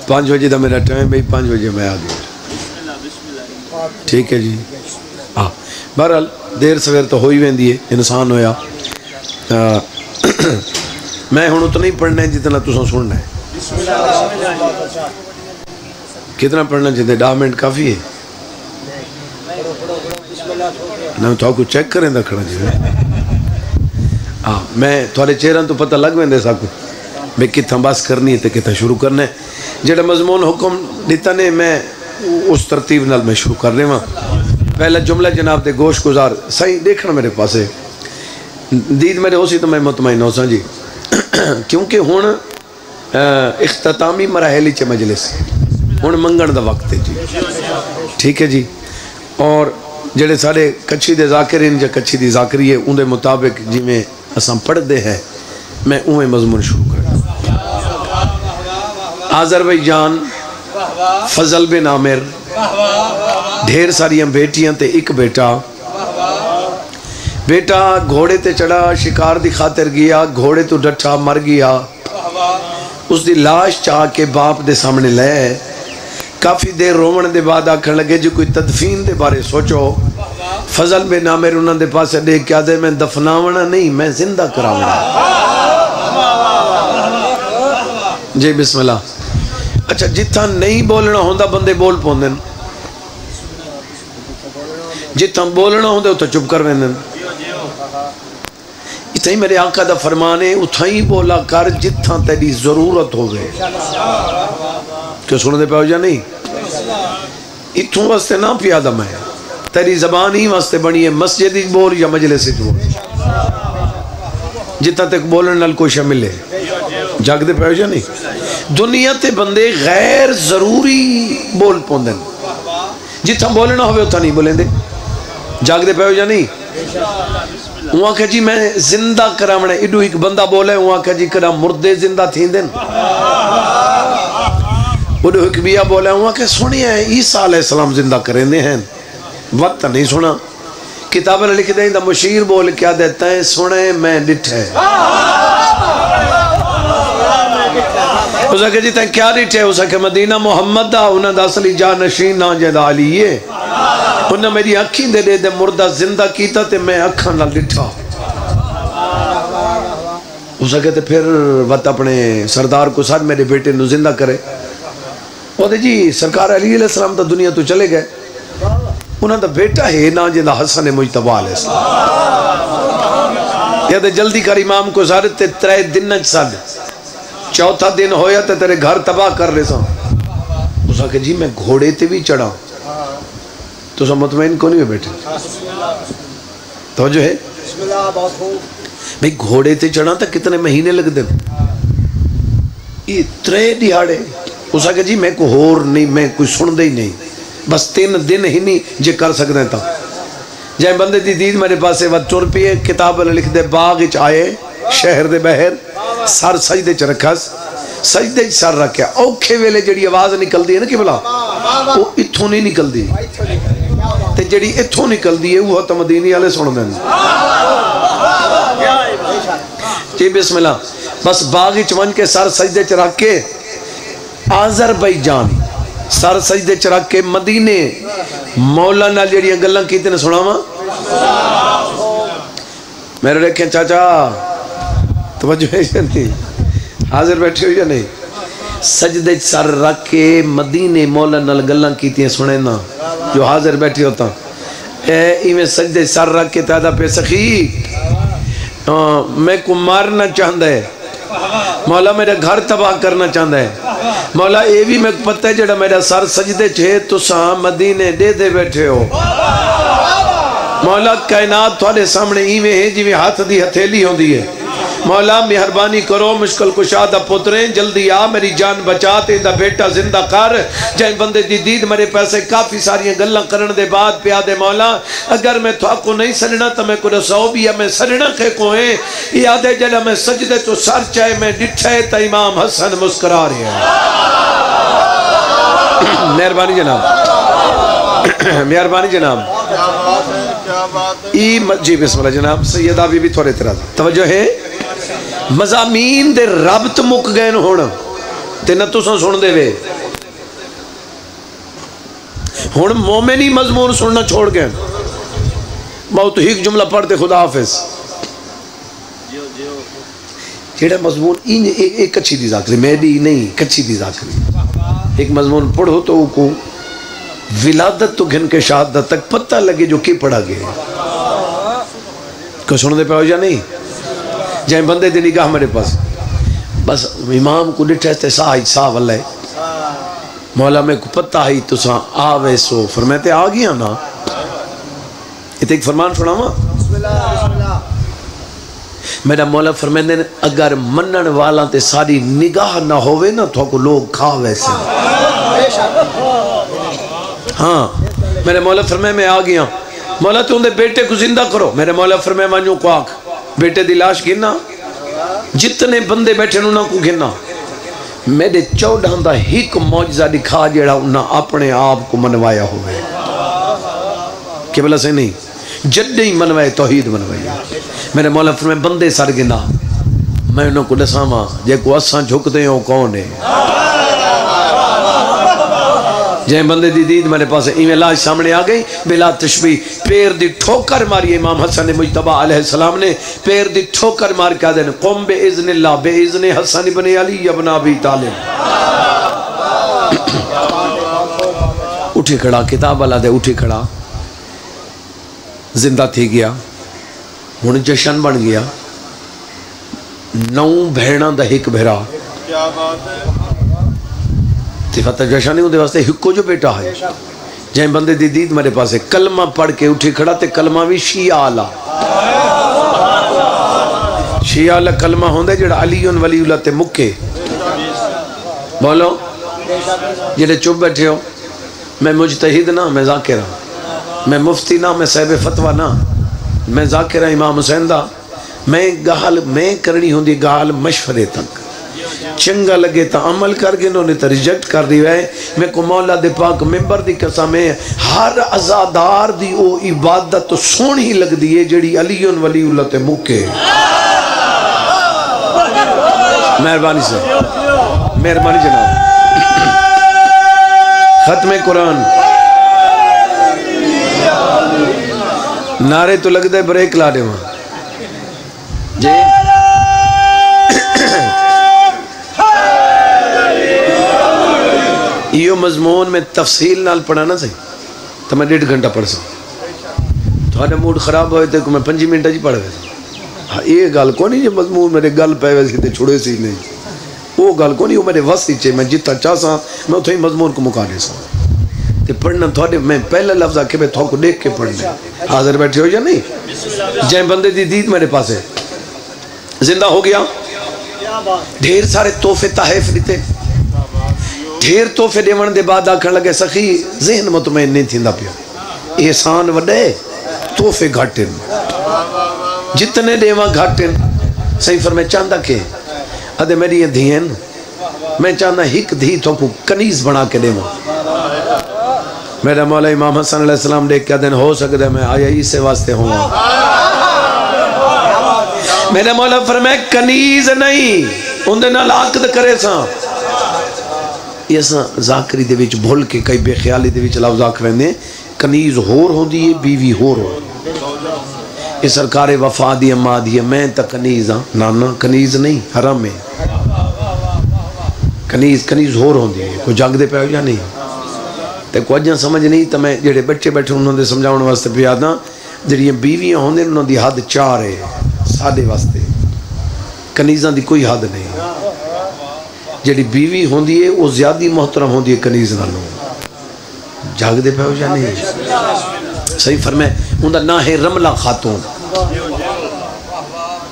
5 بجے کا میرا ٹائم بھائی 5 بجے میں آ گیا ٹھیک ہے جی ہاں بہرحال دیر سویر تو ہو ہی ویندی ہے انسان ہویا میں ہوں اتنا ہی پڑھنا ہے جتنا تساں سننا ہے کتنا پڑھنا چاہتے 10 منٹ کافی ہے نہ تو کو چیک کریں دا کھڑا جی ہاں میں تھوڑے چہرے تو پتہ لگ ویندے سا کو میں کتنا بس کرنی ہے تو کتنا شروع کرنا ہے جڑا مضمون حکم دیتا نے میں اس ترتیب نال میں شروع کر رہے ہوں پہلا جملہ جناب دے گوش گزار صحیح دیکھنا میرے پاسے دید میرے ہو سی تو میں مطمئن ہو سا جی کیونکہ ہون اختتامی مراحلی چے مجلس ہون منگن دا وقت ہے جی ٹھیک ہے جی اور جڑے سارے کچھی دے ذاکرین یا کچھی دی ذاکری ہے ان دے مطابق جی میں اساں پڑھ دے ہیں میں اویں مضمون شروع کروں آذربائیجان فضل بن عامر ڈھیر ساری بیٹیاں تے ایک بیٹا گھوڑے تے چڑھا شکار دی خاطر گیا گھوڑے تو ڈٹھا مر گیا اس دی لاش چاہ کے باپ دے سامنے لے کافی دیر رومن دے بعد آکھن لگے جو کوئی تدفین دے بارے سوچو فضل بن عامر انہوں دے پاس دیکھ کیا دے میں دفناونا نہیں میں زندہ کراونا جی بسم اللہ اچھا جتھا نہیں بولنا ہوندہ بندے بول پوندن جتھا بولنا ہوندہ اتھا چپ کر ویندن اتھا ہی میرے آقا دا فرمانے اتھا ہی بولا کر جتھا تیری ضرورت ہو گئے کیوں سنو دے پہ ہو جا نہیں اتھوں واسطے نہ پیادہ میں تیری زبان ہی واسطے بنی ہے مسجد بول یا مجلس بول جتنا تک بولن نال کوئی شامل ہے جاگ دے پہ ہو جا نہیں دنیا تے بندے غیر ضروری بول پوندن جتنا بولنا ہوئے اتنا نہیں بولیں دے جاگ دے پہ ہو جا نہیں وہاں کہ جی میں زندہ کراونا ایڈو ایک بندہ بولے وہاں کہ جی کرا مردے زندہ تھین دن ایڈو ایک بیا بولے وہاں کہ سنی ہے عیسیٰ علیہ السلام زندہ کریں دے ہیں وقت نہیں سنا کتابیں لکھ دیں دا مشیر بول کیا دیتا ہے سنے میں ڈٹھ ہے اسا کہ جی تین کیا ڈٹھ ہے اسا کہ مدینہ محمد دا انہاں دا اصلی جانشین نا جیدہ علی ہے انہاں میری اکھیں دے دے مردہ زندہ کیتا تے میں اکھاں نہ ڈٹھا اسا کہتے پھر وقت اپنے سردار کو ساتھ میرے بیٹے نو زندہ کرے وہ دے جی سرکار علی علیہ السلام تا دنیا تو چلے گئے انہاں دا بیٹا ہے نا جیدہ حسن مجتبہ علیہ السلام یا دے جلدی کر امام کو زارت تے 3 دن نج ساد چوتھا دن ہویا تے تیرے گھر تباہ کر رہے سا اسا کہ جی میں گھوڑے تے بھی چڑھا تو سا مطمئن کو نہیں ہوئے بیٹھے توجہ ہے بھئی گھوڑے تے چڑھا تا کتنے مہینے لگ دیں یہ 3 دیہاڑے اسا کہ جی میں کو ہور نہیں میں کوئی سن دے ہی نہیں بس 3 دن ہی نہیں جے کر سکتے تھا جائیں بندے دی دید میرے پاسے وقت چور پیے کتاب لکھ دے باغ اچ آئے شہر دے بہر سر سجدے چ رکھس سجدے چ سر رکھیا اوکھے ویلے جڑی آواز نکل دی ہے نا کہ بلا وہ اتھوں نہیں نکل دی تے جڑی اتھوں نکل دی ہے وہ تو مدینی والے سن دیں جی بسم اللہ بس باغ اچ ون کے سر سجدے چ رکھ کے آذربائیجان سر سجدے چ رکھ کے مدینے مولا نال جڑیاں گلاں کیتے نے سناواں میرے رکھیں چاچا توجہ ہے یا نہیں حاضر بیٹھے ہو یا نہیں سجدے سر رکھ کے مدینے مولا نال گلاں کیتی ہیں سنے نا جو حاضر بیٹھے ہوتا ایویں سجدے سر رکھ کے تیدا پہ سخی میں کو مارنا چاہتا ہے مولا میرا گھر تباہ کرنا چاہتا ہے مولا اے بھی میں پتہ ہے جڑا میرا سر سجدے چھے تو ساں مدینے دے دے بیٹھے ہو مولا کائنات تھوڑے سامنے ایویں ہے جی میں ہاتھ دی ہتھیلی ہوں دی ہے مولا مہربانی کرو مشکل کشادہ پتریں جلدی آ میری جان بچا تے دا بیٹا زندہ کر جائیں بندے دی دید میرے پیسے کافی ساری گلہ کرن دے بعد پیا دے مولا اگر میں تو آپ کو نہیں سرنا تو میں کو رسو بھی ہے میں سرنا کہ کو ہیں یاد ہے جلہ میں سجدے تو سر چاہے میں ڈٹھے تا امام حسن مسکرا رہے ہیں مہربانی جناب مہربانی جناب جی بسم اللہ جناب سیدہ بی بھی تھوڑے اعتراض توجہ ہے مضامین دے ربط مک گئے ہونا تے نہ تو سن دے وے ہن مومن ہی مضمون سننا چھوڑ گئے. بہت ایک جملہ پڑھتے خدا حافظ. جیڑا مضمون ایک کچھی دی ذاکری میری نہیں کچھی دی ذاکری. ایک مضمون پڑھو تو کو ولادت تو گھن کے شہادت تک پتہ لگے جو کی پڑھا گئے. کو سن دے پہ ہو یا نہیں؟ جائیں بندے دی نگاہ میرے پاس بس امام کو ڈٹھے تے ساہ واللہ مولا میں کو پتہ ہی تو ساں آوے سو فرماتے آ گیا نا. یہ ایک فرمان سنا ہوا میرا مولا فرماتے ہیں اگر منن والا تے ساری نگاہ نہ ہوئے نا تو کو لوگ کھا ویسے. ہاں میرے مولا فرمائے میں آ گیا. مولا تو اندھے بیٹے کو زندہ کرو. میرے مولا فرمائے مانجو کو آکھ بیٹے دی لاش گھننا جتنے بندے بیٹھے انہوں کو گھننا. میرے 14 دا ہیک موجزہ دکھا جیڑا انہاں اپنے آپ کو منوایا ہوئے کہ بلا سے نہیں جڈے ہی منوائے توحید منوائے. میرے مولا فرمائے بندے سر گنا میں انہوں کو دساما جے کو اساں جھکتے ہیں وہ کون ہے. جائیں بندے دی دید میرے پاس ایمیں لاش سامنے آ گئی بلا تشبیح. پیر دی ٹھوکر ماری امام حسن مجتبہ علیہ السلام نے پیر دی ٹھوکر مار کیا دیں قم بے اذن اللہ بے اذن حسن ابن علی ابن ابی طالب. اٹھی کھڑا کتاب اللہ دے اٹھی کھڑا زندہ تھی گیا. ہن جشن بن گیا. 9 بھیڑاں دا ہک بھیرا فتح جشن نہیں ہوندے واسطے ہکو جو بیٹا ہے. جائیں بندے دی دید میرے پاس ہے کلمہ پڑھ کے اٹھی کھڑا تے کلمہ بھی شیعہ آلہ شیعہ آلہ کلمہ ہوندے جڑا علی ولی اللہ تے مکے. بولو جڑے چپ بیٹھے ہو میں مجتہد نہ میں ذاکرہ میں مفتی نہ میں صاحب فتوہ نہ میں ذاکرہ امام حسین دا میں گال میں کرنی ہوندی گال مشورے تک چنگا لگے تا عمل کر گئے انہوں نے تا ریجیکٹ کر دی ہے. میں کو مولا دے پاک ممبر دی قسم ہے ہر عزادار دی او عبادت تو سونی لگ دی ہے جڑی علی ولی اللہ تے مکے. مہربانی سے مہربانی جناب ختم قرآن نعرے تو لگ دے بریک لا دے وہاں جی یہ مضمون میں تفصیل نال پڑھانا صحیح تو میں 1.5 گھنٹہ پڑھ سکتا. تھوڑے موڈ خراب ہوئے تھے کہ میں 5 منٹ جی پڑھ گئے. ہاں یہ گل کو نہیں جو مضمون میرے گل پہ ویسے تھے چھوڑے سی نہیں وہ گل کو نہیں وہ میرے وس ہی میں جتنا چاہ سا میں اتھے ہی مضمون کو مکا دے سا. تے پڑھنا تھوڑے میں پہلا لفظ آکے میں تھوڑے کو دیکھ کے پڑھنا حاضر بیٹھے ہو یا نہیں. جائیں بندے دی دید میرے پاس ہے زندہ ہو گیا. ڈھیر سارے تحفے تحائف دیتے ڈھیر تحفے دیون دے بعد آکھن لگے سخی ذہن مطمئن نہیں تھیندا پیا احسان وڈے تحفے گھٹن جتنے دیواں گھٹن. صحیح فرمائے چاہتا کہ ادھے میری یہ دھیئن میں چاہتا ہک دھی تو کو کنیز بنا کے دیواں. میرا مولا امام حسن علیہ السلام دیکھ کیا دن ہو سکتا ہے میں آیا اسے واسطے ہوں. میرا مولا فرمائے کنیز نہیں اندھے نال عقد کرے ساں. یہ ساں ذاکری دے وچ بھول کے کئی بے خیالی دے وچ لفظ آکھ رہنے کنیز ہور ہوں دی بیوی ہور ہوں. یہ سرکار وفا دی اما دی میں تا کنیز ہاں نانا کنیز نہیں حرام ہے. کنیز ہور ہوں دی کوئی جاگ دے پہ ہو یا نہیں تے کو اجاں سمجھ نہیں تو میں جڑے بچے بیٹھے انہوں نے سمجھاؤن واسطے پہ یاد ہاں جڑی بیویاں ہوں دے انہوں دی حد 4 ہے سادے واسطے کنیزاں دی کوئی حد نہیں. جڑی بیوی ہوں دی ہے وہ زیادہ محترم ہوں دی ہے کنیز نالوں جاگ دے پہ ہو یا نہیں. صحیح فرمائے اندھا نہ ہے رملہ خاتون.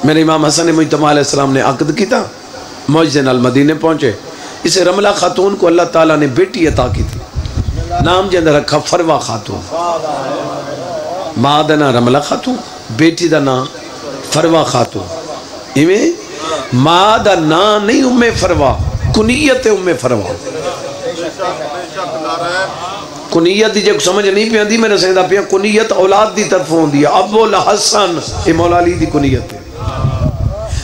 میرے امام حسن مجتبہ علیہ السلام نے عقد کی تھا معجزے نال مدینے پہنچے. اسے رملہ خاتون کو اللہ تعالیٰ نے بیٹی عطا کی تھی نام جندہ رکھا فروہ خاتون. ماں دا نا رملہ خاتون بیٹی دا نا فروہ خاتون. ایویں ماں دا نا نہیں ام فروہ کنیت ام فروہ. کنیت دی جب سمجھ نہیں پہ دی میرے سیدہ پہ کنیت اولاد دی طرف ہوں دی ابو الحسن اے مولا علی دی کنیت ہے.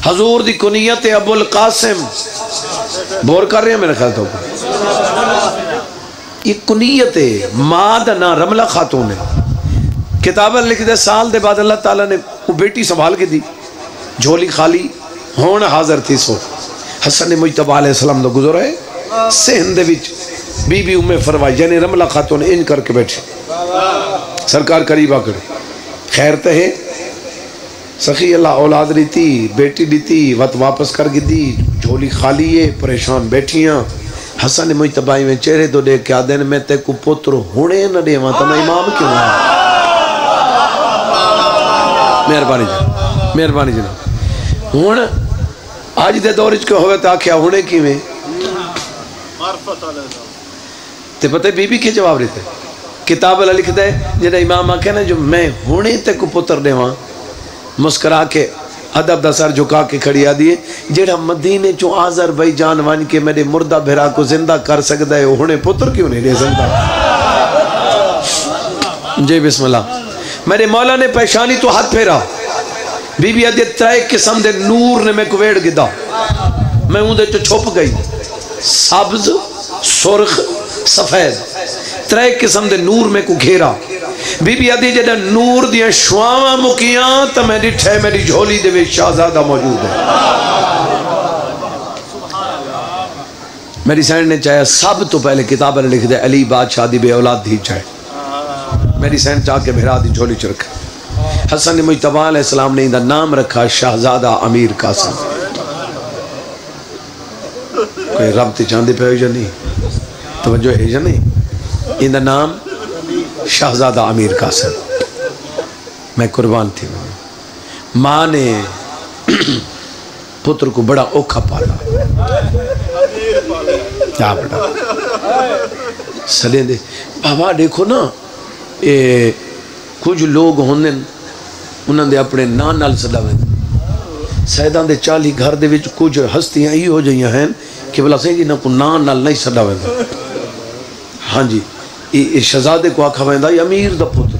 حضور دی کنیت ابو القاسم بور کر رہے ہیں میرے خیال تو یہ کنیت ہے، ماں دا نا رملہ خاتون ہے. کتابہ لکھ دے سال دے بعد اللہ تعالیٰ نے وہ بیٹی سنبھال کے دی، جھولی خالی ہون حاضر تھی. سو حسن مجتبی علیہ السلام دا گزر ہے سہن دے وچ بی بی ام فرمائی یعنی رملہ خاتون ان کر کے بیٹھے سرکار قریبا کرے خیر تے ہے سخی اللہ اولاد دیتی بیٹی دیتی وقت واپس کر کے دی، جھولی خالی ہے، پریشان بیٹھیاں. حسن مجتبی میں چہرے تو دیکھ کے آدھے میں تے کو پتر ہونے نہ دے تو میں امام کیوں ہوں. مہربانی جناب، مہربانی جناب. ہوں آج دے دور چ ہوئے تو آخیا ہونے کی میں تے پتہ بی بی کے جواب دیتے. کتاب اللہ لکھ دے جنہا امام آکھے نا جو میں ہونے تے کو پتر دے وہاں مسکرا کے ادب دا سر جھکا کے کھڑی آدھی جیڑا مدینے چوں آزر بھائی جان وان کے میرے مردہ بھرا کو زندہ کر سکتا ہے ہونے پتر کیوں نہیں دے سکتا. جی بسم اللہ. میرے مولا نے پیشانی تو ہاتھ پھیرا، بی بی آدھی ترائے قسم دے نور نے میں کو ویڑ گدا، میں ہوں دے چو چھپ گئی، سبز سرخ سفید ترائے قسم دے نور میں کو گھیرا. بی بی آدھی جدہ نور دیا شواں مکیاں تا میں ڈٹھے میری جھولی دے وچ شہزادہ موجود ہے. میری سینڈ نے چاہیا سب تو پہلے کتاب نے لکھ دے علی بادشاہ دی بے اولاد دی چاہے، میری سینڈ چاہ کے بھیرا دی جھولی چ رکھا. حسن مجتبی علیہ السلام نے اندہ نام رکھا شہزادہ امیر قاسم. کوئی رب تی چاندی پہ ہو جا نہیں، توجہ ہے جا نہیں. اندہ نام شہزادہ امیر قاسم. میں قربان تھی. ماں نے پتر کو بڑا اوکھا پالا. کیا بڑا سلیں دے بابا دیکھو نا کچھ لوگ ہوندے انہوں نے اپنے نان نال صدا ہوئے سیدان دے 40 گھر دے وچ کچھ ہستیاں ہی ہو جائیاں ہیں کہ بلا سہیں جی نہ کو نان نال نہیں صدا ہوئے. ہاں جی یہ شہزادے کو آکھا ویندا یہ امیر دا پتر.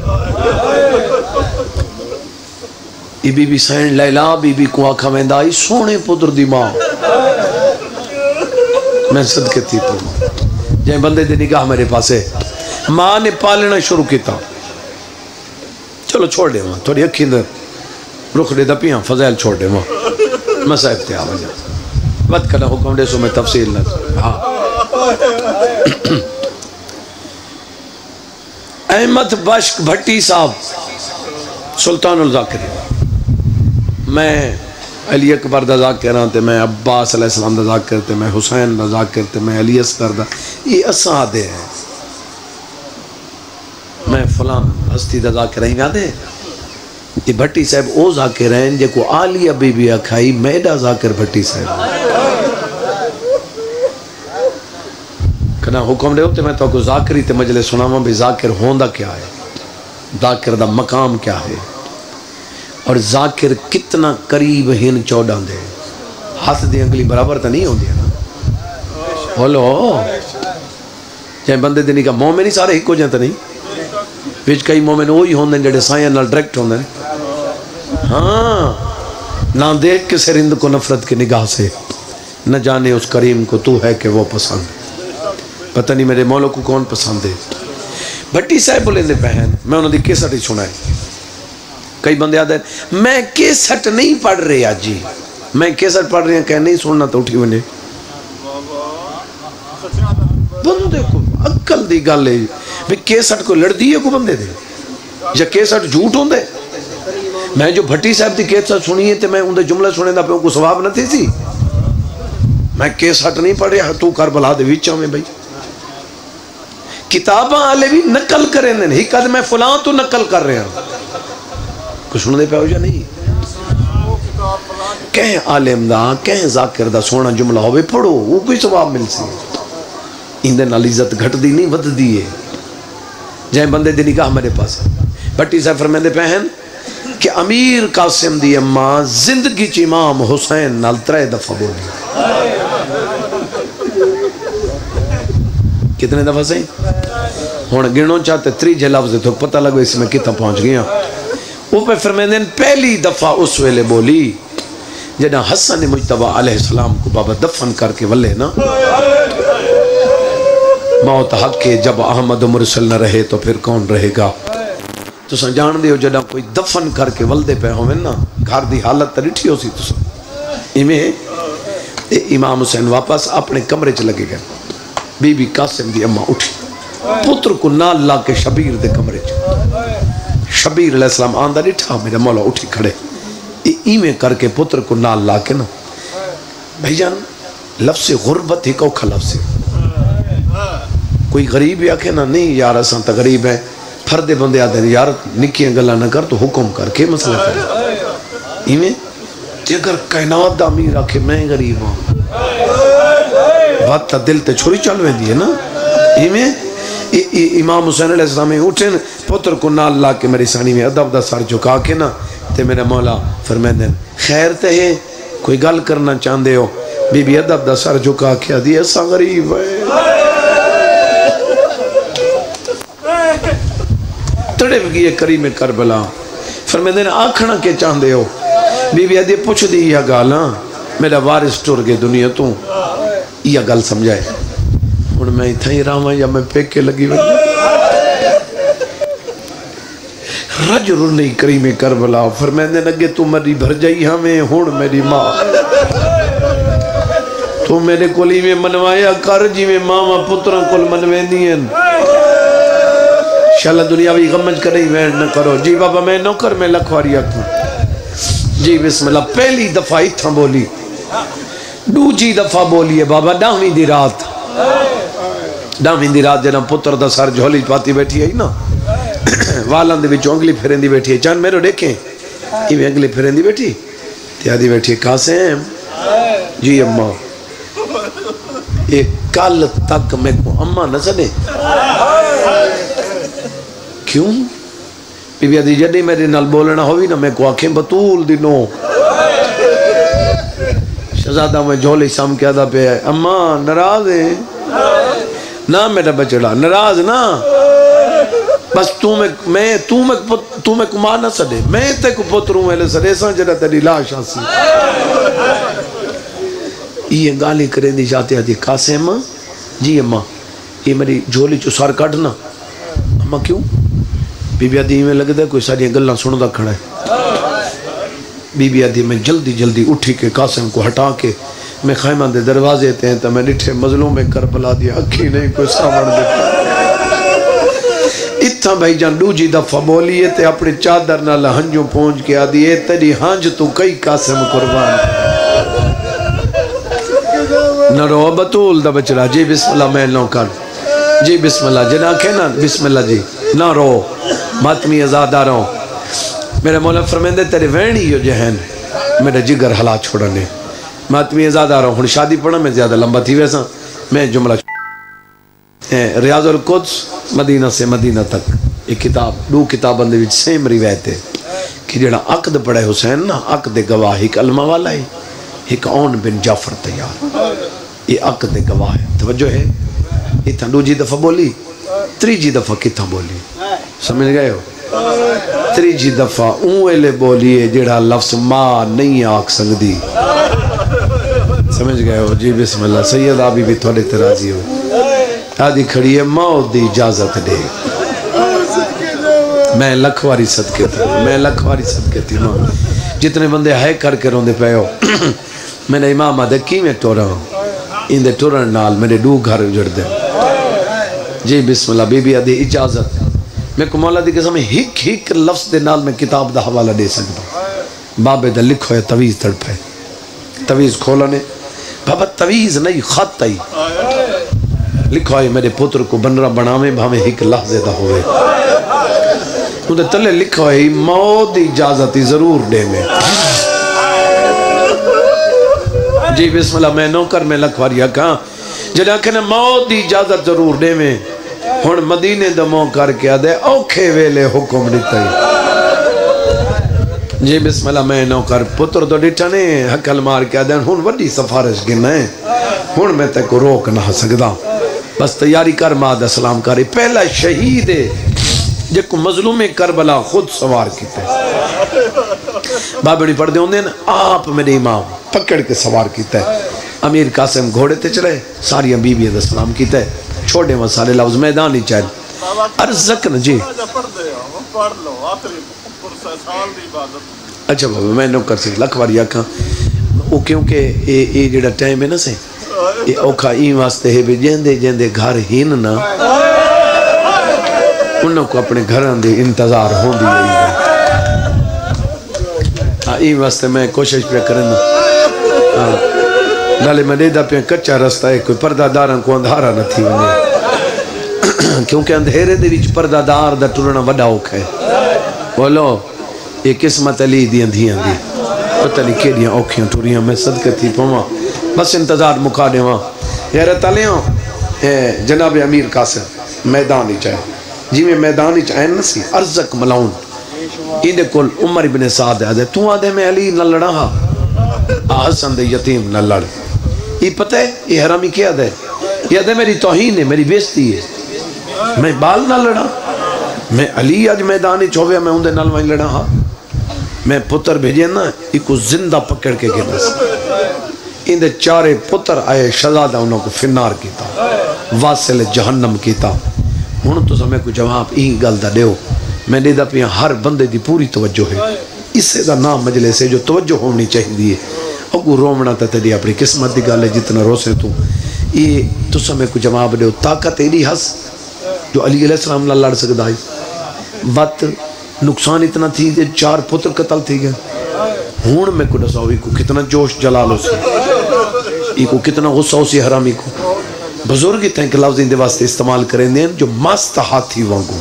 یہ بی بی سین لیلا بی بی کو آکھا ویندا یہ سونے پتر دی ماں. میں صدقے تھی پڑھوں جائیں بندے دی نگاہ میرے پاس ہے. ماں نے پالنا شروع کیتا. چلو چھوڑ دے وہاں تھوڑی اکھی اندر رخ دے دا پیاں فضائل چھوڑ دے وہاں مسائب تے آ وجہ وقت کرنا حکم دے سو میں تفصیل نہ. ہاں احمد بشک بھٹی صاحب سلطان الذاکر. میں علی اکبر دا ذاکر ہاں تے میں عباس علیہ السلام دا ذاکر تے میں حسین دا ذاکر تے میں علی اصغر دا یہ اساں دے ہیں. میں فلان ہستی دا ذاکر ہیں یاد ہے. یہ بھٹی صاحب او ذاکر ہیں جے کو آلیہ بی بی اکھائی میڈا ذاکر بھٹی صاحب. کنا حکم دے ہوتے میں تو کو ذاکری تے مجلس سناواں بھی ذاکر ہوندا کیا ہے، ذاکر دا مقام کیا ہے، اور ذاکر کتنا قریب ہن 14 دے ہاتھ دی انگلی برابر تا نہیں ہوندی ہے نا. بولو جائیں بندے دی نہیں کہا مومن ہی سارے ہی کو جائیں تا نہیں وچ کئی مومن وہی ہوندے جڑے سائیں نال ڈائریکٹ ہوندے. ہاں نہ دیکھ کے سرند کو نفرت کی نگاہ سے، نہ جانے اس کریم کو تو ہے کہ وہ پسند. پتہ نہیں میرے مولا کو کون پسند ہے. بھٹی صاحب بولیں دے بہن میں انہوں نے کیسٹ ہی سنا ہے. کئی بندے آدھے میں کیسٹ نہیں پڑھ رہے آج جی میں کیسٹ پڑھ رہے ہیں کہ نہیں سننا تو اٹھی بنے. بندے کو عقل دی گل ہے بھی کیسٹ کو لڑ دیئے کو بندے دے یا کیسٹ جھوٹ ہوں دے. میں جو بھٹی صاحب دی کیسٹ سنی ہے تو میں ان دے جملے سنے دا پہ ان کو ثواب نہ تھی سی. میں کیسٹ نہیں پڑھ رہا تو کربلا دے وچ میں بھائی کتاباں آلے بھی نقل کریں دیں ہی کہتے میں فلاں تو نقل کر رہے ہیں کچھ سننے پہ ہو جا نہیں. کہیں عالم دا کہیں ذاکر دا سونا جملہ ہوئے پڑھو وہ کوئی ثواب مل سی. اندے نال عزت گھٹ دی نہیں ود دی ہے. جائیں بندے دی نگاہ میرے پاس. بھٹی صاحب فرمیندے پہن کہ امیر قاسم دی اماں زندگی چ امام حسین نال 3 دفعہ بولی. کتنے دفعہ سے ہوں گنو چاہتے 3 لفظ تو پتہ لگو اس میں کتنا پہنچ گیا. وہ پہ فرمیندے پہلی دفعہ اس ویلے بولی جنہا حسن مجتبی علیہ السلام کو بابا دفن کر کے ولے نا موت حق ہے، جب احمد مرسل نہ رہے تو پھر کون رہے گا. تساں جان دیو جڑا کوئی دفن کر کے ولدے پہ ہوئے نا گھر دی حالت ڈٹھی ہو سی تساں ایویں. امام حسین واپس اپنے کمرے چ لگے گئے. بی بی قاسم دی اماں اٹھی پتر کو نال لا کے شبیر دے کمرے چ. شبیر علیہ السلام آندا ڈٹھا میرا مولا اٹھی کھڑے. ایویں کر کے پتر کو نال لا کے نا بھائی جان لفظ غربت ایک اوکھا لفظ ہے. کوئی غریب ہی آکھے نا نہیں یار اساں تا غریب ہیں، پھردے بندے آتے ہیں یار نکیاں گلاں نہ کر تو حکم کر کے مسئلہ کر. ایویں تے اگر کائنات دا امیر آکھے میں غریب ہوں بات تا دل تے چھری چل ویندی ہے نا. ایویں امام حسین علیہ السلام اٹھے پتر کو نال لا کے میری سانی میں ادب دا سر جھکا کے نا تے میرا مولا فرمیندے خیر تے ہے کوئی گل کرنا چاہندے ہو. بی بی ادب دا سر جھکا کے دی ایسا غریب ہے تڑپ گئی کریم کربلا. فرمیندے آکھنا کے چاہندے ہو. بی بی ادی پوچھ دی یہ گالاں میرا وارث ٹر گئے دنیا تو یہ گل سمجھائے ہن میں اتھا ہی رہواں یا میں پیکے لگی وجہ. رجل نہیں کریم کربلا فرمیندے لگے تو میری بھر جائی ہمیں ہن میری ماں تو میرے کولی میں منوایا کر جی میں ماما پتروں کل منویندی ہیں. شاءاللہ دنیاوی غمج کریں وین نہ کرو. جی بابا میں نوکر میں لکھواری اکھوں. جی بسم اللہ. پہلی دفعہ اتھا بولی دوجی دفعہ بولی ہے بابا ڈاویں دی رات. ڈاویں دی رات جنا پتر دا سر جھولی پاتی بیٹھی ہے نا والاں دے وچ انگلی پھریں دی بیٹھی ہے. چاند میرے دیکھیں ایویں انگلی پھریں دی بیٹھی تیادی بیٹھی ہے. قاسم جی اماں ایک کل تک میں کو اماں نہ سنے. کیوں؟ بی بی آدھی جڑی میرے نال بولنا ہوئی نا میں کو آنکھیں بطول دی نو شہزادہ میں جھولی سام کے آدھا پہ ہے اماں ناراض ہے نا میرا بچڑا ناراض نا بس تو میں کمار نہ سڑے میں تے کو پتروں میں لے سڑے ساں جڑا تیری لاش آسی. یہ گالی کریں دی جاتے ہیں قاسم جی اماں یہ میری جھولی چو سار کٹنا. اماں کیوں؟ بی بی آدھی میں لگتا ہے کوئی ساری گلاں سن دا کھڑا ہے. بی بی آدھی میں جلدی جلدی اٹھی کے قاسم کو ہٹا کے میں خیمہ دے دروازے تے ہیں تو میں نٹھے مظلوم میں کربلا دیا اکھی نہیں کوئی سامن دیتا. اتھا بھائی جان دوجی دفعہ بولیے تے اپنی چادر نہ لہنجوں پہنچ کے آدھی اے تیری ہانج تو کئی قاسم قربان نہ رو بطول دا بچڑا. جی بسم اللہ میں نو کر جی بسم اللہ جنا کہنا بسم اللہ جی نہ رو ماتمی ازادہ رہو. میرے مولا فرمیندے تیرے وینی ہو جہن میرے جگر حلا چھوڑنے ماتمی ازادہ رہو. ہن شادی پڑھا میں زیادہ لمبا تھی ویسا میں جملہ ریاض القدس مدینہ سے مدینہ تک ایک کتاب دو کتابوں دے وچ سیم روایت ہے کہ جڑا عقد پڑھے حسین نا عقد گواہ ایک علمہ والا ہے ایک عون بن جعفر تیار یہ عقد گواہ ہے. توجہ ہے اتھا دوجی دفعہ بولی تریجی دفعہ کتھا بولی سمجھ گئے ہو. تریجی دفعہ اونویلے بولیے جڑا لفظ ماں نہیں آکھ سکدی سمجھ گئے ہو. جی بسم اللہ. سید آبی بھی تھوڑے ترازی ہو آدھی کھڑی ہے موت دی اجازت دے میں لکھواری صدقے تھی میں لکھواری صدقے تھی ماں جتنے بندے ہائے کر کے روندے پہ ہو میں نے امام آدھے کی میں ٹورا ہوں ان دے ٹورن نال میرے دو گھر اجڑ دے. جی بسم اللہ. بی بی آدھی اجازت میں کو مولا دی قسم ہک لفظ دے نال میں کتاب دا حوالہ دے سکتا. بابے دا لکھو ہے تویز تڑپے تویز کھولنے بابا تویز نہیں خط آئی لکھو ہے میرے پتر کو بنرہ بناویں بھامیں ہک لحظے دا ہوئے انہیں تلے لکھو ہے موت دی اجازتی ضرور دے میں. جی بسم اللہ. میں نوکر میں لکھواریا کہاں جنہاں کہنا موت دی اجازت ضرور دے میں ہن مدینے دموں کر کے آدھے اوکھے ویلے حکم دیتا ہے. جی بسم اللہ. میں نوکر پتر تو ڈٹھا نے حکل مار کے آدھے ہن وڈی سفارش گنا ہے ہن میں تے کو روک نہ سکدا بس تیاری کر ماں دا سلام کری. پہلا شہید ہے جے کو مظلوم کربلا خود سوار کیتا ہے بابڑی پڑھ دے ہوندے نا آپ میرے امام پکڑ کے سوار کیتا ہے. امیر قاسم گھوڑے تے چلے ساری بیوی دا سلام کیتا ہے چھوڑے وہ سارے لفظ میدان ہی چاہے ارزق نا جی اچھا بابا میں نوکر سے لکھ واری آکھاں وہ کیونکہ یہ جڑا ٹائم ہے نا سے یہ اوکھا این واسطے ہے بھی جیندے جیندے گھر ہین نا انہوں کو اپنے گھران دے انتظار ہوں دی این واسطے میں کوشش پہ کرنا نالے میں دیدہ پہ کچھا رستہ ہے کوئی پردہ داراں کو اندھارا نہ تھی ونے کیونکہ اندھیرے دے وچ پردہ دار دا ٹرنا وڈا اوکھ ہے بولو یہ قسمت علی دی اندھیاں دی پتہ نہیں کہ دیاں اوکھیاں ٹوریاں میں صدقہ تھی پوما بس انتظار مکا دے وہاں غیرت علیوں جناب امیر قاسم میدان ہی چاہے جی میں میدان ہی چاہے نا سی ارزق ملاؤن ایندے کل عمر ابن سعد ہے تو آدھے میں علی نہ لڑا ہاں حسن دے یتیم نہ لڑ یہ پتہ ہے یہ حرامی کیا دے یہ دے میری توہین ہے میری بیزتی ہے میں بال نہ لڑا میں علی آج میدانی چھوڑیا میں اندے نال وہیں لڑا ہاں میں پتر بھیجے نا یہ کو زندہ پکڑ کے گئے اندے چارے پتر آئے شہزادہ انہوں کو فنار کیتا واصل جہنم کیتا ہوں تو سمیں کو جواب این گل دا دیو میں نے دا پیا ہر بندے دی پوری توجہ ہے اس سے دا نام مجلس ہے جو توجہ ہونی چاہیے دیئے اگو رومنا تا تیری اپنی قسمت دی گالے جتنا روسے تو یہ تو سمیں کو جواب دیو طاقت ایڈی حس جو علی علیہ السلام نہ لڑ سکتا ہے وقت نقصان اتنا تھی کہ 4 پتر قتل تھی گئے ہون میں کو ڈساؤ کو کتنا جوش جلال ہو سی یہ کو کتنا غصہ ہو سی حرامی کو بزرگی تھیں کہ لفظ اندے واسطے استعمال کریں دیں جو مست ہاتھی وانگو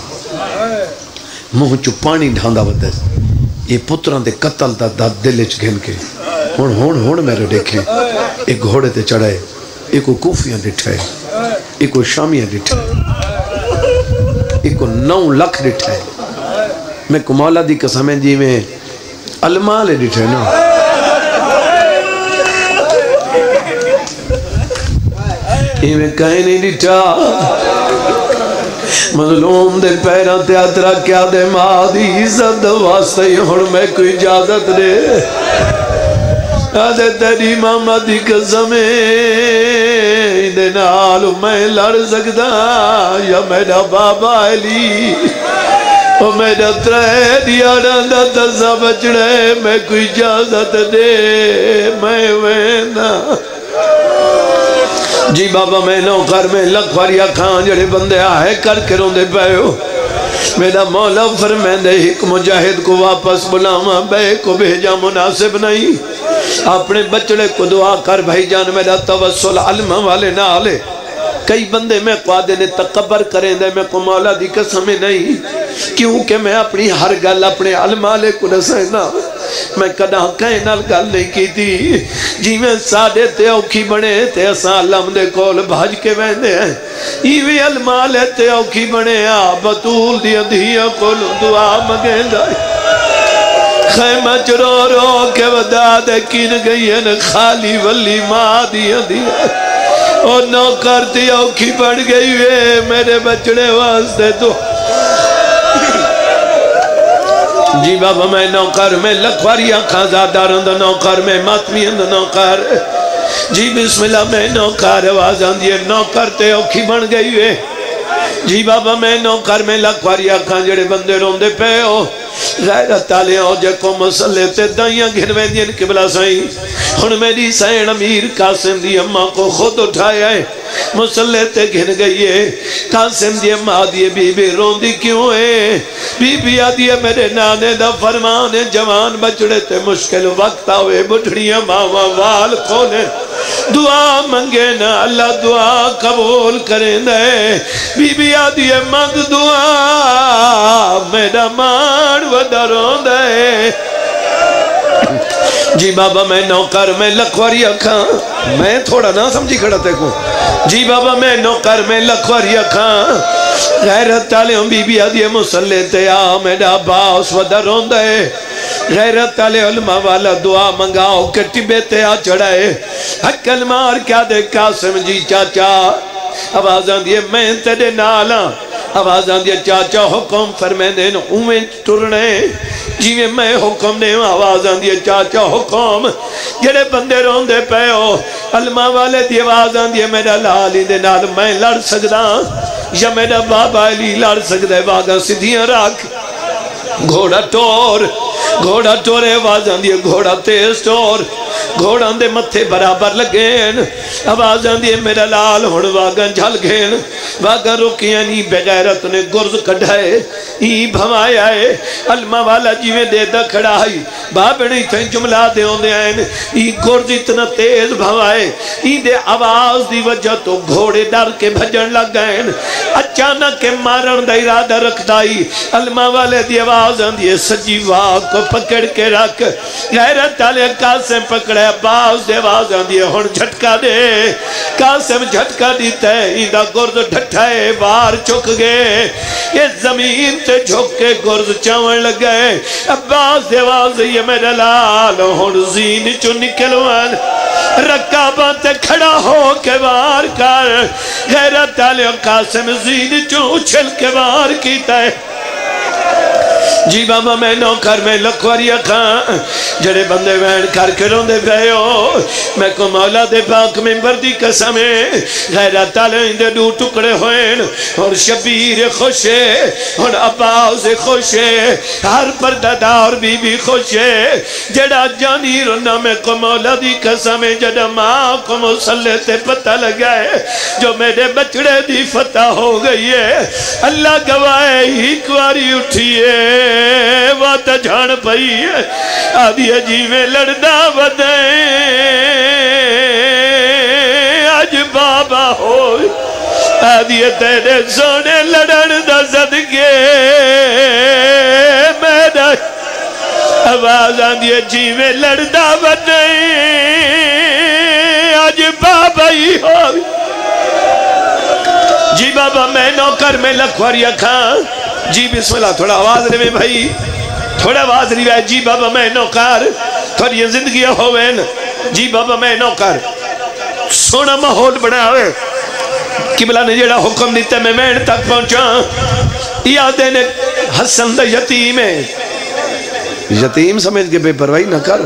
منہ چو پانی ڈھاندا بدے یہ پتران دے قتل دا دلچ گھن کے ہون میرے دیکھیں ایک گھوڑے تے چڑھائے ایک کو کوفیاں ڈٹھائے ایک کو شامیاں ڈٹھائے ایک کو 9 لکھ ڈٹھائے میں کو مولا دی قسمیں جی میں المال ڈٹھائے نا یہ میں کہیں نہیں ڈٹھا مظلوم دے پیرا تیاترہ کیا دے ماں دی عزت واسطے ہون میں کوئی اجازت دے آدھے تیری ماما دی قسمیں دے نالو میں لڑ سکتا یا میرا بابا علی او میرا ترے دیا رندہ تزا بچڑے میں کوئی اجازت دے میں وینا جی بابا میں نوکر میں لکھواریا کھان جڑے بندے آئے کر کے روندے پہ ہو میرا مولا فرمین دے ایک مجاہد کو واپس بلاما بے کو بھیجا مناسب نہیں اپنے بچڑے کو دعا کر بھائی جان میرا توسل علم والے نہ آلے کئی بندے میں قوادے نے تکبر کریں دے میں کو مولا دی قسمیں نہیں کیونکہ میں اپنی ہر گل اپنے علم والے کو نسینا میں کدھا کہیں نال گل نہیں کی تھی جی میں ساڑے تے اوکھی بنے تے اساں علم دے کول بھاج کے ویندے ہیں ایوی علمالے تے اوکھی بنے بطول دی اندھیاں کول دعا مگیں دائی خیمہ چرو رو کے ودا دے کین گئی ہیں خالی ولی ماں دی اندھیاں اور نوکر تی اوکھی بڑھ گئی ہوئے میرے بچڑے واسطے تو جی بابا میں نوکر میں لکھواری آنکھاں زاداروں دا نوکر میں ماتمی اندو نوکر جی بسم اللہ میں نوکر آوازاں دیئے نوکر تے اوکھی بن گئی ہوئے جی بابا میں نوکر میں لکھواری آنکھاں جڑے بندے روندے پہ ہو غیرت تالے ہو جے کو مسلے تے دائیاں گھنوے دین قبلہ سائیں ہن میری سین امیر قاسم دی اممہ کو خود اٹھایا ہے مسلے تے گھن گئی ہے قاسم دی اممہ دیئے بی بی روندی کیوں ہے بی بی آدیے میرے نانے دا فرمانے جوان بچڑے تے مشکل وقت آوے بٹھڑیاں ماما وال کھولے دعا منگے نا اللہ دعا قبول کریں دے بی بی آدیے مند دعا میرا مان ودرون دے جی بابا میں نوکر میں لکھواری اکھاں میں تھوڑا نہ سمجھی کھڑا تے کو جی بابا میں نوکر میں لکھواری اکھاں غیرت تالیوں بی بی آدیے مسلے تے آ میرا باس ودرون دے غیرت تالے علماء والا دعا منگاؤ کہ ٹبے تے آ چڑھائے حکل مار کیا دے قاسم جی چاچا آوازاں دیئے میں تیرے نالاں آواز آندی چاچا حکم فرمیندے اویں ٹرنے جی میں حکم دے آواز آندی چاچا حکم جڑے بندے روندے پے ہو علماء والے دی آواز آندی میرا لالی دے نال میں لڑ سکدا یا میرا بابا علی لڑ سکدا ہے واگا سدھیاں رکھ گھوڑا ٹورے آواز آندی ہے گھوڑا تیز ٹور گھوڑا دے متھے برابر لگین آواز آندی ہے میرا لال ہن واگا جھل گین واگا رکیاں نہیں بغیرت نے گرز کڑھائے ای بھمایا ہے علماء والا جیویں دے دا کھڑائی بابنی تھے جملہ دے ہوندے ہیں ای گرز اتنا تیز بھمائے ای دے آواز دی وجہ تو گھوڑے ڈر کے بھجن لگ گئے اچانک کے مارن دا ارادہ رکھتائی علماء والے دی آواز آندی ہے سجی واہ کو پکڑ کے رکھ غیرت والے قاسم پکڑے عباس دے آواز آندی ہے ہن جھٹکا دے قاسم جھٹکا دیتا ہے ایدہ گرد ڈھٹھائے وار چک گئے یہ زمین تے جھک کے گرد چاون لگ گئے عباس دے آواز یہ میرا لال ہن زین چو نکلوان رکاباں تے کھڑا ہو کے وار کر غیرت والے قاسم زین چو اچھل کے وار کیتا ہے جی بابا میں نوکر میں لکھوریہ کھاں جڑے بندے وین کر کے روندے گئے ہو میں کو مولا دے پاک ممبر دی قسمیں غیرت والے دے دو ٹکڑے ہوئیں اور شبیر خوش ہے اور عباس خوش ہے ہر پردادار بی بی خوش ہے جڑا جانی رونا میں کو مولا دی قسمیں جڑا ماں کو مسلح تے پتہ لگا ہے جو میرے بچڑے دی فتح ہو گئی ہے اللہ گواہ ہی کواری اٹھیے وات جھان پئی ہے آدھی عجیویں لڑدا ودائیں آج بابا ہوئی آدھی تیرے سونے لڑن دا صدقے میرا آواز آدھی عجیویں لڑدا ودائیں آج بابا ہی ہوئی جی بابا میں نوکر میں لکھوریہ کھاں جی بسم اللہ تھوڑا آواز رہے بھائی تھوڑا آواز رہے جی بابا میں نوکر تھوڑی زندگی ہوئے جی بابا میں نوکر سونا ماحول بنا ہوئے قبلہ نے جڑا حکم دیتا میں مین تک پہنچا یادیں نے حسن دا یتیم ہے یتیم سمجھ کے بے پرواہی نہ کر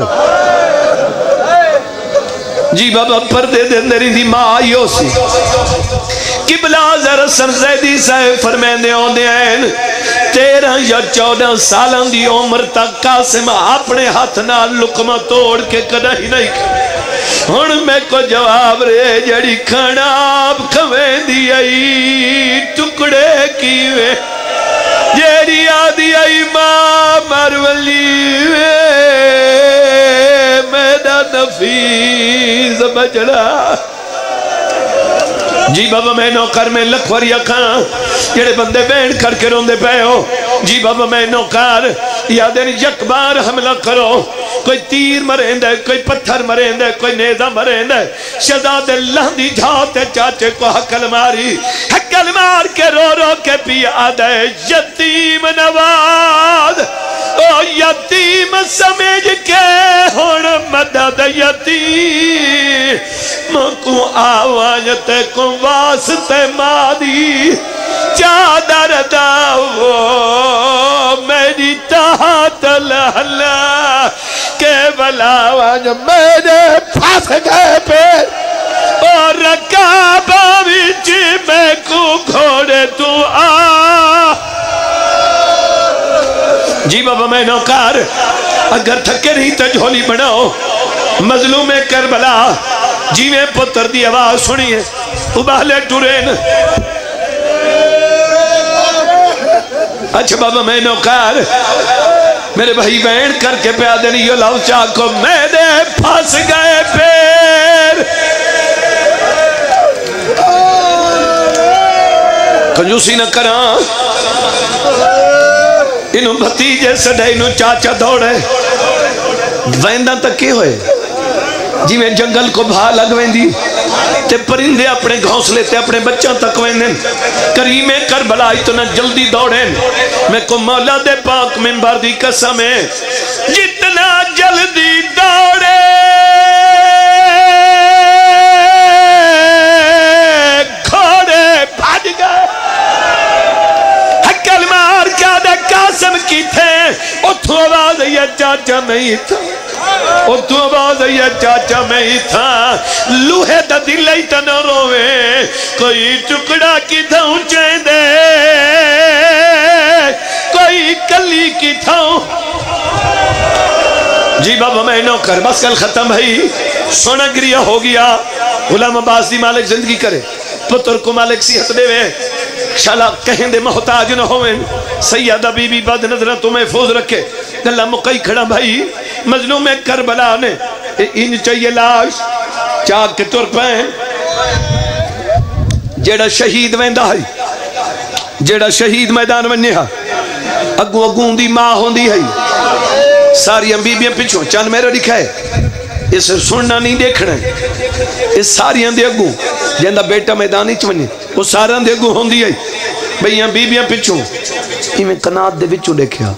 جی بابا پردے دے اندر دی ماں آئیو سی قبلہ ذرا سر زیدی صاحب فرمیندے ہوندے ہیں 13 یا 14 سالان دی عمر تک قاسم اپنے ہاتھ نال لقمہ توڑ کے کدہ ہی نہیں ہن میں کو جواب رہے جڑی کھانا آپ کھویں دی آئی ٹکڑے کیویں جیڑی آدھی آئی ماں مرولی میرا نفیس بچڑا جی بابا میں نوکر میں لکھوریہ کھاں جڑے بندے بین کر کے روندے پے ہو جی بابا میں نوکر یادیں یک بار حملہ کرو کوئی تیر مرین دے کوئی پتھر مرین دے کوئی نیزہ مرین دے شہزاد اللہ دی جھاتے چاچے کو حقل مار کے رو رو کے پی آدھے یتیم نواز او یتیم سمجھ کے ہون مدد یتیم کو آوانیتے کو واسطے مادی چادر داو میری تحت لہلا کے بلاوان میرے پھاس گئے پیر اور رکابہ وچ میں کو گھوڑے تو جی بابا میں نوکر اگر تھکے نہیں تو جھولی بناؤ مظلوم کربلا جی میں پتر دی آواز سنیے ابالے ٹورین اچھا بابا میں نوکر میرے بھائی بہن کر کے پیادے نہیں یہ لاؤ چاہ کو میرے پھاس گئے پیر کنجوسی نہ کران انہوں بھتیجے سڑے انہوں چاچا دوڑے ویندہ تک کی ہوئے جی میں جنگل کو بھا لگ ویندی تے پرندے اپنے گھونسلے تے اپنے بچہ تک ویندن کریم کربلا اتنا جلدی دوڑیں میں کو مولا دے پاک منبر دی قسم ہے جتنا جلدی دوڑے گھوڑے بھاج گئے چاچا میں ہی تھا اور تو آواز آئی ہے چاچا میں ہی تھا لوہے دا دل ہی تا نہ روے کوئی ٹکڑا کی تھاؤں چین دے کوئی کلی کی تھاؤں جی بابا میں نوکر بس کل ختم بھائی سونا گریا ہو گیا غلام عباس دی مالک زندگی کرے پتر کو مالک صحت دے وے شالا کہیں دے محتاج نہ ہوئیں سیدہ بی بی بد نظرہ تو محفوظ رکھے گلہ مقئی کھڑا بھائی مظلوم کربلا نے ان چاہیے لاش چاک کے طور پہ جیڑا شہید ویندہ ہے جیڑا شہید میدان ونیا اگو اگوں دی ماں ہوں دی ہے ساری بیبیاں پچھوں چاند میرا لکھا ہے اس سننا نہیں دیکھنا ہے اس ساری اندے اگوں جیندہ بیٹا میدانی چونی وہ سارا اندے اگوں ہوں دی ہے بھئیاں بیبیاں پچھوں میں کنات دے بچوں دیکھیا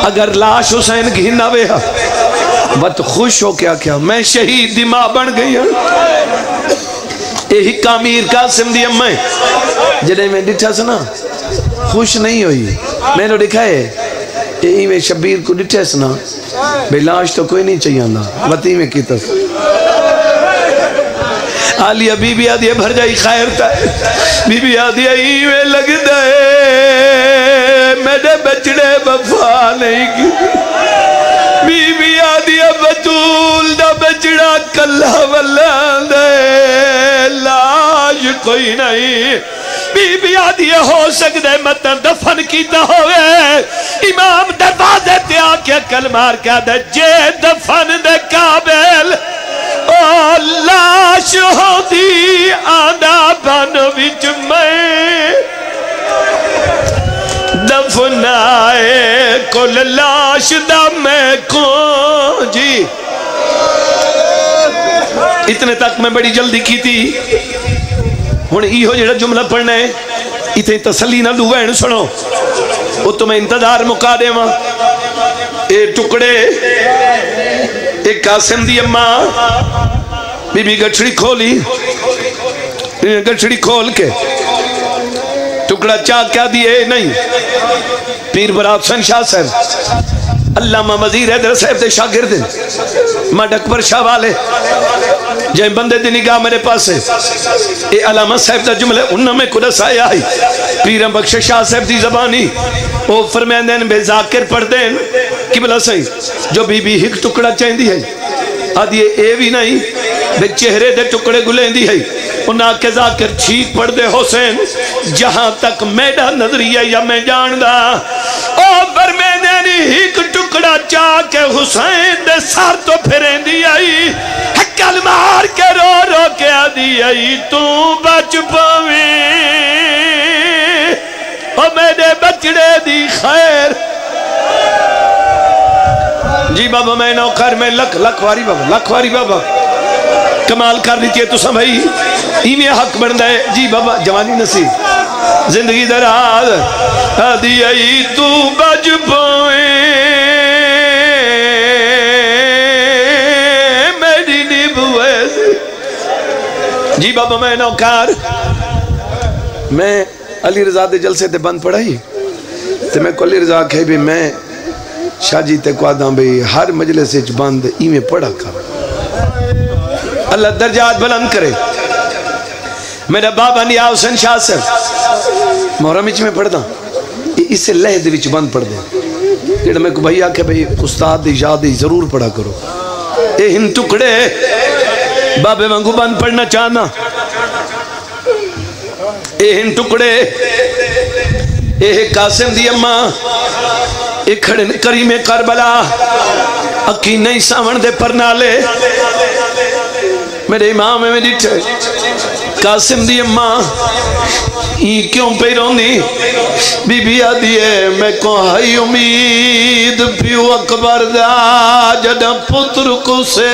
اگر لاش حسین گھینا ویہا بات خوش ہو کیا میں شہید دی ماں بن گئی ہوں یہی کامیر قاسم دی امیں جنہیں میں ڈٹھا سنا خوش نہیں ہوئی میں نے دکھا ہے یہی میں شبیر کو ڈٹھے سنا بے لاش تو کوئی نہیں چاہیے اللہ وطی میں کی تس آلیہ بی بی آدھی بھر جائی خیر تا بی بی آدھی ہی میں لگ دائے میرے بچڑے وفا نہیں کی بی بی آدھی بطول دا بچڑا کلہ والان دے لاش کوئی نہیں بی بی آدھی ہو سکتے مطلب دفن کیتا ہوئے امام دروازے تے آکے کل مار کیا دے جے دفن دے قابل او لاش ہو دی آدھا بن وچ میں دفنائے کل لاش دا میں کون جی اتنے تک میں بڑی جلدی کی تھی ہن ایہو جڑا جملہ پڑھنا ہے اتنے تسلی نہ دو وین سنو وہ تمہیں انتظار مکا دے ماں اے ٹکڑے ایک قاسم دی اماں بی بی گچھڑی کھولی گچھڑی کھول کے ٹکڑا چاک کیا دیئے نہیں پیر براب سن شاہ صاحب علامہ وزیر حیدر صاحب دے شاگرد ماں ڈکبر شاہ والے جائیں بندے دی نگاہ میرے پاس ہے اے علامہ صاحب دا جملے انہوں میں کدس آیا ہی پیرم بخش شاہ صاحب دی زبانی وہ فرمین دین بے ذاکر پڑھ دین قبلہ صحیح جو بی بی ہک ٹکڑا چاہیں دی ہے آدھی اے بھی نہیں بے چہرے دے ٹکڑے گلیں دی ہے انہاں کے ذاکر ٹھیک پڑھ دے حسین جہاں تک میڈا نظریہ یا میں جاندہ او فرمین دین ہک ٹکڑا چاہ کے حسین دے سار تو پھریں دی آئی کل مار کے رو رو کے آدھی آئی تو بچ پویں او میرے بچڑے دی خیر جی بابا میں نوکر میں لکھ واری بابا کمال کر دیتی ہے تو سمجھی ایویں حق بندہ ہے جی بابا جوانی نصیب زندگی دراز آدھی آئی تو بچ پویں جی بابا میں نوکار میں علی رضا دے جلسے تے بند پڑھائی تے میں کو علی رضا کہے بھی میں شاہ جی تے کو آدھاں بھی ہر مجلس اچ بند ایمیں پڑھا کر اللہ درجات بلند کرے میرا بابا نیا حسین شاہ صاحب محرم اچ میں پڑھ دا اس سے لہد وچ بند پڑھ دے جیڑا میں کو بھائی آکھے بھائی استاد دی یاد دی ضرور پڑھا کرو اے ہن ٹکڑے بابے وانگو بند پڑھنا چاہنا اے ہن ٹکڑے اے قاسم دی اماں اے کھڑے کریم کربلا اکی نہیں ساون دے پرنالے میرے امام میں ڈٹھے قاسم دی اماں یہ کیوں پہ روندی بی بی آدھی ہے میں کو ہائی امید پیو اکبر دا جدہ پتر کو سے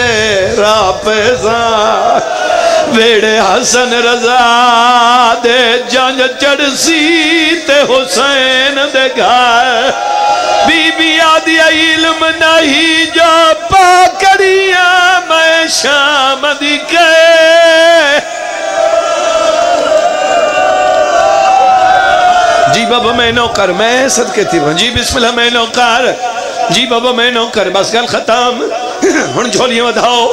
راہ پیسا ویڑے حسن رضا دے جانج چڑسی تے حسین دے گھر بی بی آدھی علم نہیں جو پاکڑیاں میں شام دی کے جی بابا میں نوکر میں صدقے تھی جی بسم اللہ میں نوکر جی بابا میں نو کر بس گل ختم ہن جھولیاں ودھاؤ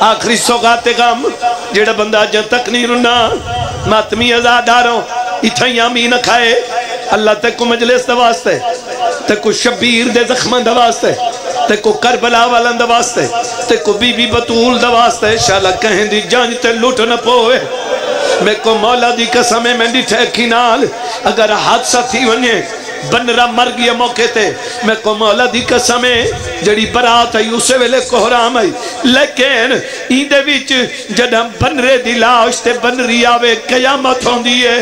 آخری سوگات غم جیڑا بندہ جن تک نہیں رنا ماتمی ازاداروں اتھائی آمین کھائے اللہ تک کو مجلس دواستے تک کو شبیر دے زخمن دواستے تک کو کربلا والن دواستے تک کو بی بی بطول دواستے شالا کہیں دی جان تے لوٹ نہ پوئے میں کو مولا دی قسمیں میں دی ٹھیکی نال اگر حادثہ تھی ونیے بنرہ مر گیا موقع تے میں کو مولا دی قسمیں جڑی برات آئی اسے ویلے کوہرام آئی لیکن ایندے وچ جڑا بنرے دی لاش تے بنری آوے قیامت ہوں دیئے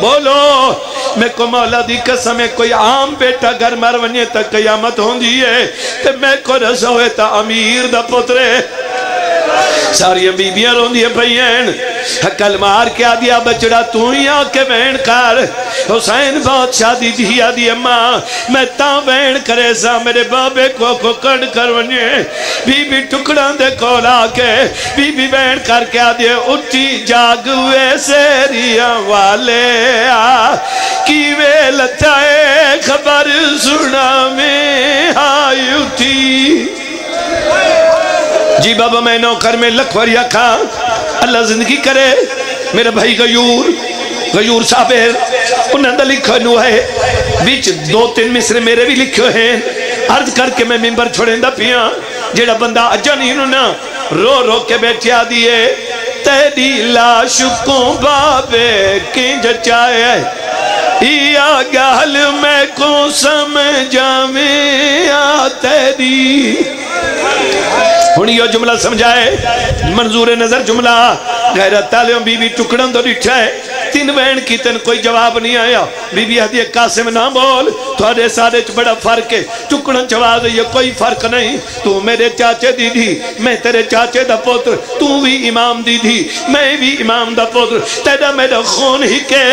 بولو میں کو مولا دی قسمیں کوئی عام بیٹا گھر مر ونیے تا قیامت ہوں دیئے تے میں کو رسوے تا امیر دا پترے ساری بیبیاں رون دیئے بھئین حقل مار کیا دیا بچڑا تو ہی آکے وین کر حسین بہت شادی دیا دیا ماں میں تاں وین کرے سا میرے بابے کو کڑ کر ونیے بی بی ٹکڑان دے کولا کے بی بی وین کر کیا دیا اٹھی جاگوے سیریاں والے کی ویلتائے خبر سنا میں آئی اٹھی جی بابا میں نوکر میں لکھوری کھا اللہ زندگی کرے میرا بھائی غیور صابر انہوں نے لکھو نو ہے بیچ 2-3 مصرے میرے بھی لکھو ہیں عرض کر کے میں ممبر چھوڑیں دا پیا جیڑا بندہ اجا نہیں انہوں رو رو کے بیٹھیا دیئے تیری لاش کو بابے کنج چاہے یا گال میں کو سمجھا میں تیری ہونی یہ جملہ سمجھائے منظور نظر جملہ غیرت تالیوں بی بی ٹکڑن دو ریٹھائے تین وین کی تن کوئی جواب نہیں آیا بی بی حدیع قاسم نہ بول تو آدھے سارے بڑا فرق ہے ٹکڑن جواب یہ کوئی فرق نہیں تو میرے چاچے دی دی میں تیرے چاچے دا پوتر تو بھی امام دی دی میں بھی امام دا پوتر تیرا میرا خون ہی کے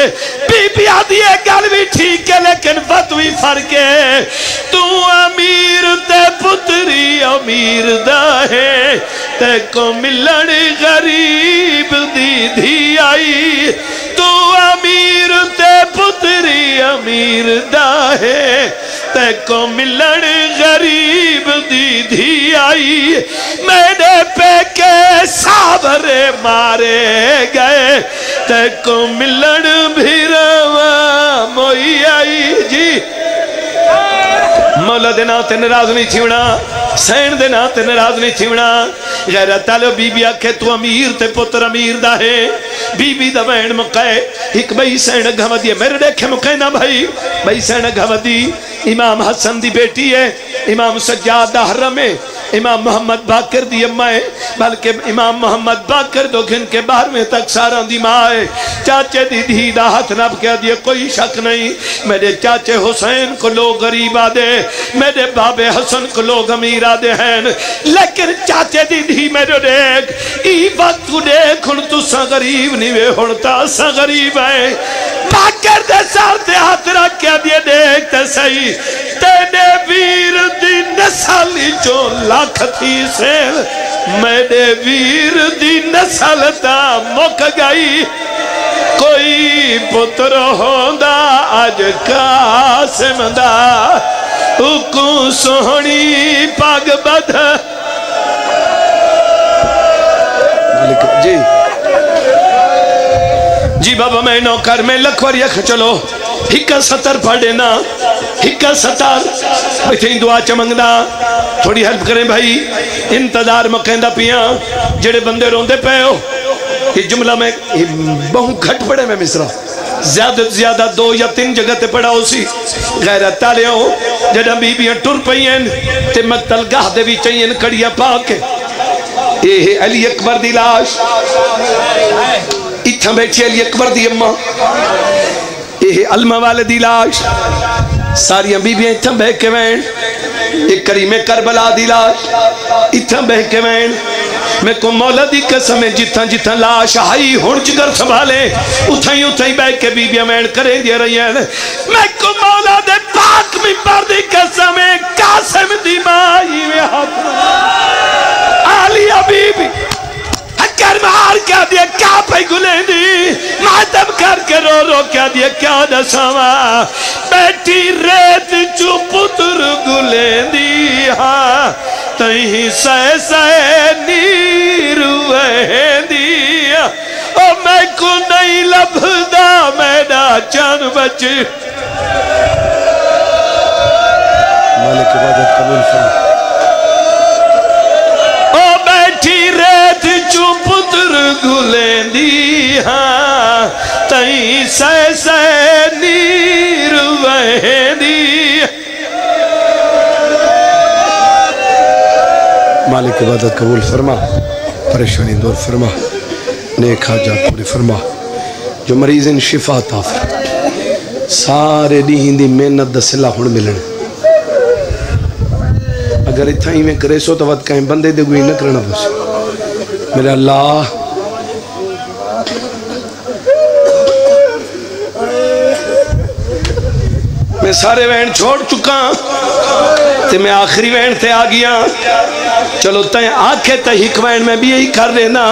بی بی حدیع گل بھی ٹھیک ہے لیکن فتوی فرق ہے تو امیر تے پتری امیر دا ہے تے کو ملن غریب دی دی آئی تو امیر تے پتری امیر دا ہے تے کو ملن غریب دی دی آئی میرے پیکے سابرے مارے گئے تے کو ملن بھی روا موئی آئی جی مولا دے ناتے نراز نہیں تھیونا سین دے ناتے نراز نہیں تھیونا غیرت تالو بی بی آکھے تو امیر تے پتر امیر دا ہے بی بی دا وین مقائے ایک بھائی سین گھو دی میرے دیکھے مقائے نا بھائی سین گھو دی امام حسن دی بیٹی ہے امام سجاد دا حرم ہے امام محمد باکر دی اماں ہے بلکہ امام محمد باکر دو گھن کے باہر میں تک سارا دی ماں ہے چاچے دی دی دا ہاتھ نب کیا دیئے کوئی شک نہیں میرے چاچے حسین کو لوگ غریب آدے میرے بابے حسن کو لوگ امیر آدے ہیں لیکن چاچے دی دی میرے دیکھ ای وقت تو دیکھ ان تو سا غریب نہیں وے ہونتا سا غریب ہے باکر دے سار دے ہاتھ رکھ کیا دیئے دیکھتے صحیح تینے ویر دی نسالی جو لاکھ تھی سے میرے ویر دی نسل تا مک گئی کوئی پتر ہوندہ آج قاسم دا اکو سہنی پاگ بدھ جی بابا میں نوکر میں لکھور یک چلو ہکا ستر پڑھنا ہکا ستر بیٹھیں دعا چمنگنا تھوڑی ہیلپ کریں بھائی انتظار مکہندہ پیاں جڑے بندے روندے پہ ہو یہ جملہ میں بہت گھٹ پڑے میں مصرہ زیادہ زیادہ 2 یا 3 جگہ تے پڑا اسی غیرت تالیاں ہو جڑا بی بیاں ٹر پئین تے مقتل گاہ دے بھی چاہین کڑیاں پاکے یہ ہے علی اکبر دی لاش اتھا بیٹھی علی اکبر دی اماں یہ ہے علمہ والے دی لاش ساریاں بی بیاں اتھا بہ کے وین ایک کریم کربلا دی لاش اتھا بہ کے وین میں کو مولا دی قسم جتھا جتھا لاش آئی ہون جگر سنبھالے اتھائی بہ کے بی بیاں وین کریں دیا رہی ہیں میں کو مولا دے پاک ممبر دی قسم قاسم دی مائی میں ہاتھ عالیہ بی بی چکر مار کیا دیا کیا پہ گلیں دی ماتم کر کے رو رو کیا دیا کیا دساوا بیٹھی ریت چو پتر گلیں دی ہاں تہیں سائے سائے نیر وہدی او میں کو نہیں لبھدا میرا چان بچ مالک عبادت قبول فرما او بیٹھی ریت چو پتر گلیں دی ہاں تہیں سائے سائے نیر وہدی مالک عبادت قبول فرما پریشانی دور فرما نیک حاجات پوری فرما جو مریض ان شفا عطا فرما سارے ڈیہن دی محنت دا صلہ ہن ملن اگر اتھائی میں کرے سو تو وقت کہیں بندے دے گوئی نہ کرنا بس میرے اللہ میں سارے وین چھوڑ چکا تے میں آخری وین تے آ گیا چلو تائیں آکھے تے ہک وین میں بھی یہی کر لینا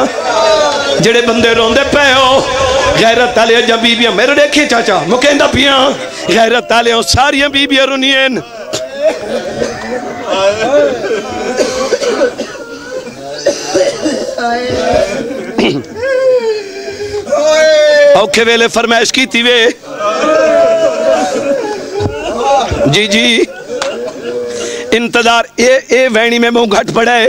جڑے بندے روندے پہ ہو غیرت آلے جب بیبیاں میرے دیکھیں چاچا مکیندہ پیاں غیرت آلے ہو ساریاں بیبیاں رونین اوکے ویلے فرمائش کی تھی وے جی جی انتظار اے وینی میں موں گھٹ پڑے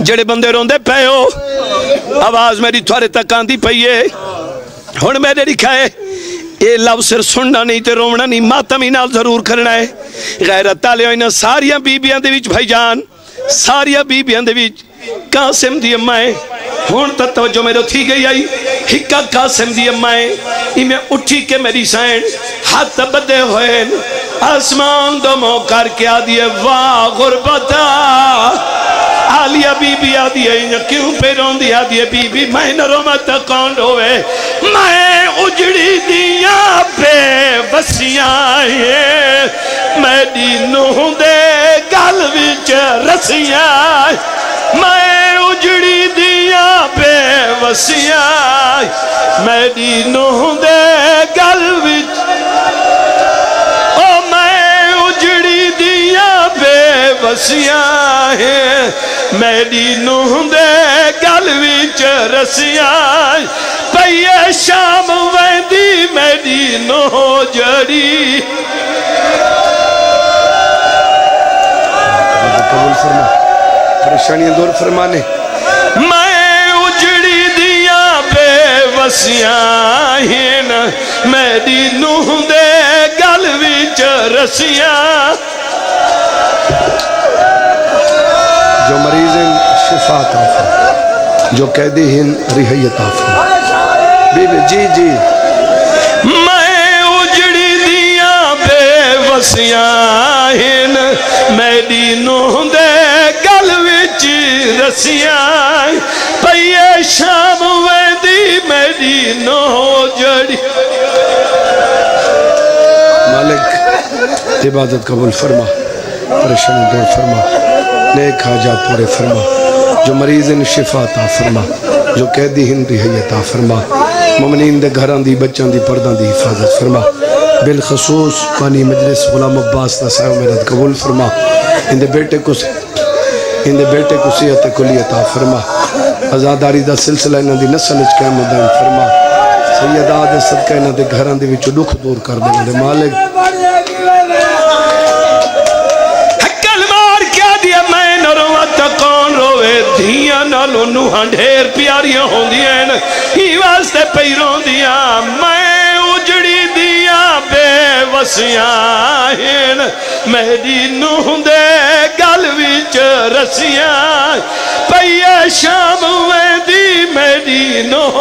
جڑے بندے روندے پہ ہو آواز میری تھوارے تک آندھی پئیے ہن میں نے لکھا ہے اے لو سر سننا نہیں تے رونا نہیں ماتمی نال ضرور کرنا ہے غیرت تالے ہوئینا ساریاں بیبیاں دے وچ بھائی جان ساریاں بیبیاں دے وچ قاسم دی امائیں ہون تا توجہ میرے تھی گئی آئی ہکا قاسم دی امائیں میں اٹھی کے میری سائن ہاتھ بدے ہوئے آسمان دو مو کر کے آدھئے واہ غربتا آلیہ بی بی آدھئے کیوں پیرون دی آدھئے بی بی میں نرومت کون ہوئے میں اجڑی دیا بے وسیاں میری نوح دے گل وچ رسیاں میں اجڑی دیا بے وسیاں میری نوح دے گل وچ وسیاں میری نوح دے گل وچ رسیاں پئیے شام ویندی میری نوح جڑی قبول فرما پریشانیاں دور فرمانے میں اجڑی دیا بے وسیاں میری نوح دے گل وچ رسیاں جو مریض ہیں شفا عطا فرما جو قیدی ہیں رہائی عطا فرما بی بی جی جی میں اجڑی دیا بے وسیاں میری نوح دے گل وچ رسیاں پئیے شام ویندی میری نوح جڑی مالک عبادت قبول فرما پریشانی دور فرما نیک حاجات پورے فرما جو مریض ان شفا عطا فرما جو قیدی ہن رہائی عطا فرما مومنین دے گھران دی بچان دی پردان دی حفاظت فرما بالخصوص پانی مجلس غلام عباس نصائع میرد قبول فرما ان دے بیٹے کو صحت کلی عطا فرما ازاداری دا سلسلہ انہاں دی نسل وچ قائم دائم فرما سیدہ دے صدقہ انہاں دے گھران دی وچ دکھ دور کر دے میرے مالک دھیاں نالو نوہاں ڈھیر پیاریاں ہوں دیاں ہی واسطے پیروں دیاں میں اجڑی دیاں بے وسیاں میری نوح دے گل وچ رسیاں پئیے شام ویندی میری نوح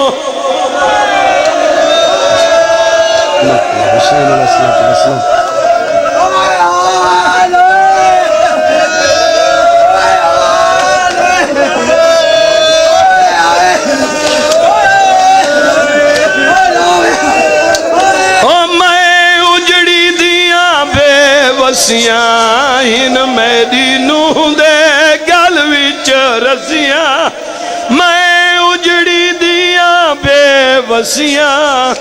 حسین علیہ السلام وسیاں میری نوح دے گل وچ رسیاں میں دسیاں